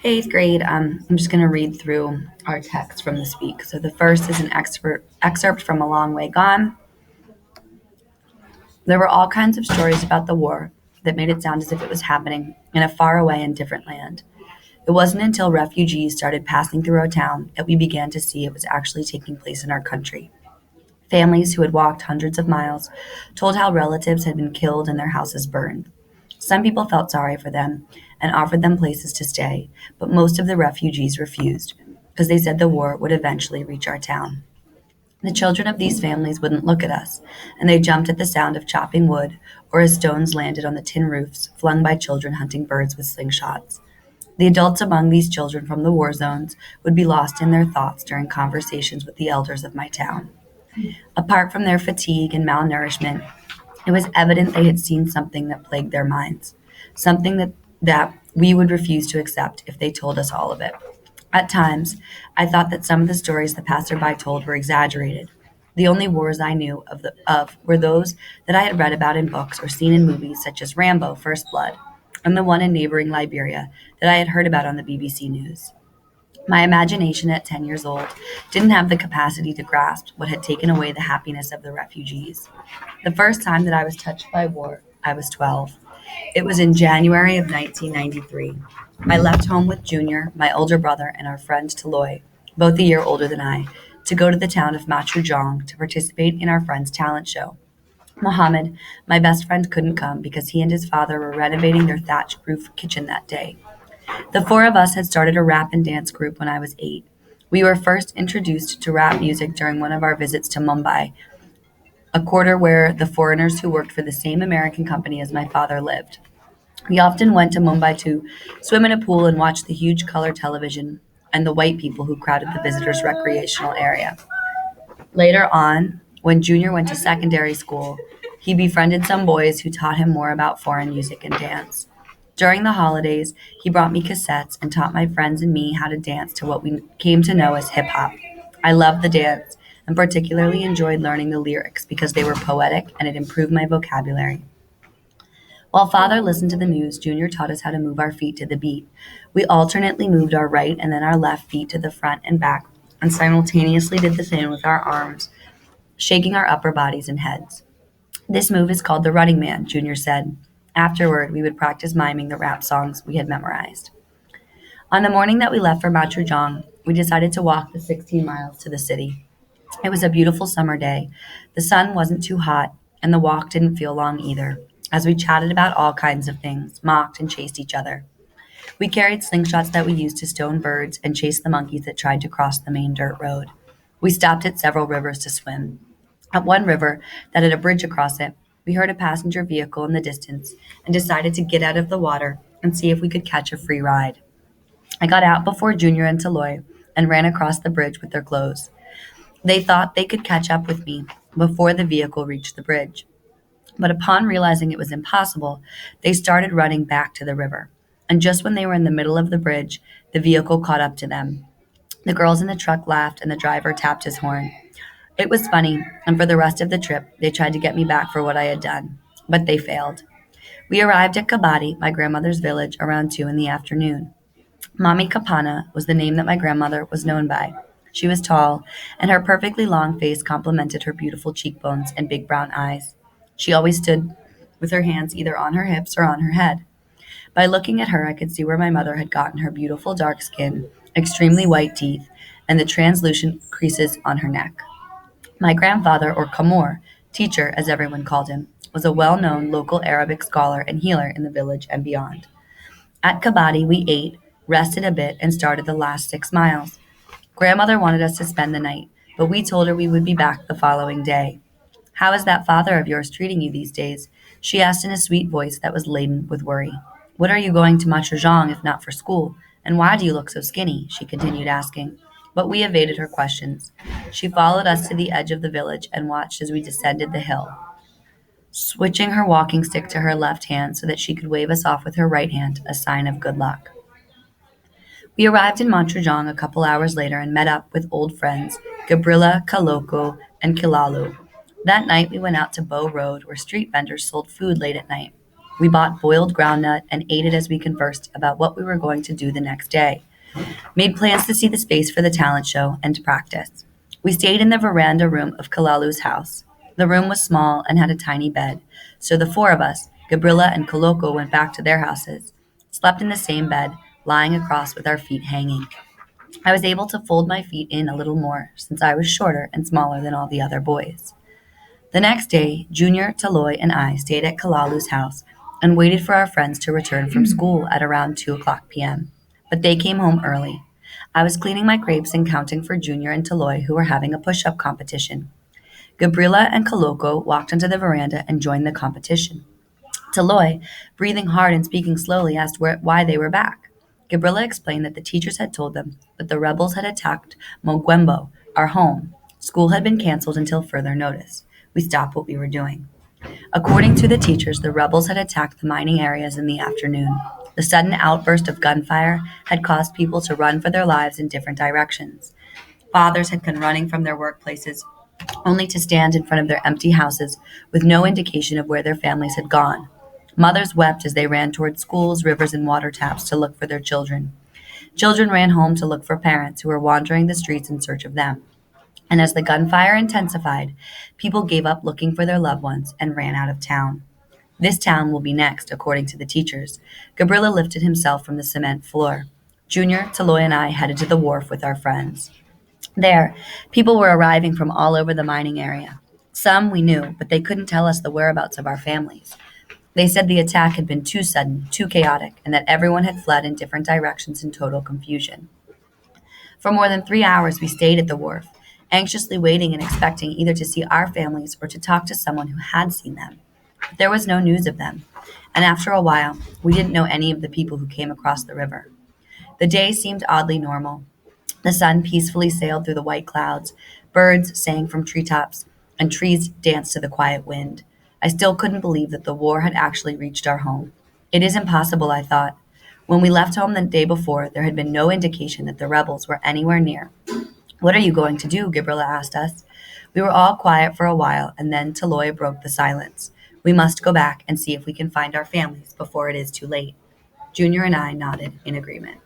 Hey, eighth grade. I'm just going to read through our text from this week. So the first is an excerpt from A Long Way Gone. There were all kinds of stories about the war that made it sound as if it was happening in a faraway and different land. It wasn't until refugees started passing through our town that we began to see it was actually taking place in our country. Families who had walked hundreds of miles told how relatives had been killed and their houses burned. Some people felt sorry for them and offered them places to stay, but most of the refugees refused because they said the war would eventually reach our town. The children of these families wouldn't look at us, and they jumped at the sound of chopping wood or as stones landed on the tin roofs flung by children hunting birds with slingshots. The adults among these children from the war zones would be lost in their thoughts during conversations with the elders of my town. Apart from their fatigue and malnourishment, it was evident they had seen something that plagued their minds, something that we would refuse to accept if they told us all of it. At times, I thought that some of the stories the passerby told were exaggerated. The only wars I knew of were those that I had read about in books or seen in movies such as Rambo: First Blood, and the one in neighboring Liberia that I had heard about on the BBC News. My imagination at 10 years old didn't have the capacity to grasp what had taken away the happiness of the refugees. The first time that I was touched by war, I was 12. It was in January of 1993. I left home with Junior, my older brother, and our friend Taloy, both a year older than I, to go to the town of Machujong to participate in our friend's talent show. Mohammed, my best friend, couldn't come because he and his father were renovating their thatch roof kitchen that day. The four of us had started a rap and dance group when I was 8. We were first introduced to rap music during one of our visits to Mumbai, a quarter where the foreigners who worked for the same American company as my father lived. We often went to Mumbai to swim in a pool and watch the huge color television and the white people who crowded the visitors' recreational area. Later on, when Junior went to secondary school, he befriended some boys who taught him more about foreign music and dance. During the holidays, he brought me cassettes and taught my friends and me how to dance to what we came to know as hip hop. I loved the dance and particularly enjoyed learning the lyrics because they were poetic and it improved my vocabulary. While father listened to the news, Junior taught us how to move our feet to the beat. We alternately moved our right and then our left feet to the front and back, and simultaneously did the same with our arms, shaking our upper bodies and heads. This move is called the running man, Junior said. Afterward, we would practice miming the rap songs we had memorized. On the morning that we left for Machujong, we decided to walk the 16 miles to the city. It was a beautiful summer day. The sun wasn't too hot, and the walk didn't feel long either, as we chatted about all kinds of things, mocked and chased each other. We carried slingshots that we used to stone birds and chase the monkeys that tried to cross the main dirt road. We stopped at several rivers to swim. At one river that had a bridge across it, we heard a passenger vehicle in the distance and decided to get out of the water and see if we could catch a free ride. I got out before Junior and Taloy and ran across the bridge with their clothes. They thought they could catch up with me before the vehicle reached the bridge. But upon realizing it was impossible, they started running back to the river. And just when they were in the middle of the bridge, the vehicle caught up to them. The girls in the truck laughed and the driver tapped his horn. It was funny, and for the rest of the trip, they tried to get me back for what I had done. But they failed. We arrived at Kabadi, my grandmother's village, around 2 in the afternoon. Mommy Kapana was the name that my grandmother was known by. She was tall, and her perfectly long face complemented her beautiful cheekbones and big brown eyes. She always stood with her hands either on her hips or on her head. By looking at her, I could see where my mother had gotten her beautiful dark skin, extremely white teeth, and the translucent creases on her neck. My grandfather, or Kamor, teacher as everyone called him, was a well known local Arabic scholar and healer in the village and beyond. At Kabadi, we ate, rested a bit, and started the last 6 miles. Grandmother wanted us to spend the night, but we told her we would be back the following day. How is that father of yours treating you these days? She asked in a sweet voice that was laden with worry. What are you going to Machajong if not for school? And why do you look so skinny? She continued asking. But we evaded her questions. She followed us to the edge of the village and watched as we descended the hill, switching her walking stick to her left hand so that she could wave us off with her right hand, a sign of good luck. We arrived in Montrejon a couple hours later and met up with old friends, Gabrilla, Kaloko, and Kilalu. That night we went out to Bow Road where street vendors sold food late at night. We bought boiled groundnut and ate it as we conversed about what we were going to do the next day, made plans to see the space for the talent show and to practice. We stayed in the veranda room of Kalalu's house. The room was small and had a tiny bed, so the four of us, Gabrilla and Koloko, went back to their houses, slept in the same bed, lying across with our feet hanging. I was able to fold my feet in a little more since I was shorter and smaller than all the other boys. The next day, Junior, Taloy, and I stayed at Kalalu's house and waited for our friends to return from school at around 2 o'clock p.m. But they came home early. I was cleaning my crepes and counting for Junior and Taloy, who were having a push-up competition. Gabriela and Koloko walked onto the veranda and joined the competition. Taloy, breathing hard and speaking slowly, asked why they were back. Gabriela explained that the teachers had told them that the rebels had attacked Mogwembo, our home. School had been canceled until further notice. We stopped what we were doing. According to the teachers, the rebels had attacked the mining areas in the afternoon. The sudden outburst of gunfire had caused people to run for their lives in different directions. Fathers had come running from their workplaces only to stand in front of their empty houses with no indication of where their families had gone. Mothers wept as they ran toward schools, rivers, and water taps to look for their children. Children ran home to look for parents who were wandering the streets in search of them. And as the gunfire intensified, people gave up looking for their loved ones and ran out of town. This town will be next, according to the teachers. Gabrilla lifted himself from the cement floor. Junior, Taloy, and I headed to the wharf with our friends. There, people were arriving from all over the mining area. Some we knew, but they couldn't tell us the whereabouts of our families. They said the attack had been too sudden, too chaotic, and that everyone had fled in different directions in total confusion. For more than 3 hours, we stayed at the wharf, anxiously waiting and expecting either to see our families or to talk to someone who had seen them. But there was no news of them, and after a while, we didn't know any of the people who came across the river. The day seemed oddly normal. The sun peacefully sailed through the white clouds, birds sang from treetops, and trees danced to the quiet wind. I still couldn't believe that the war had actually reached our home. It is impossible, I thought. When we left home the day before, there had been no indication that the rebels were anywhere near. What are you going to do? Gabriela asked us. We were all quiet for a while, and then Taloy broke the silence. We must go back and see if we can find our families before it is too late. Junior and I nodded in agreement.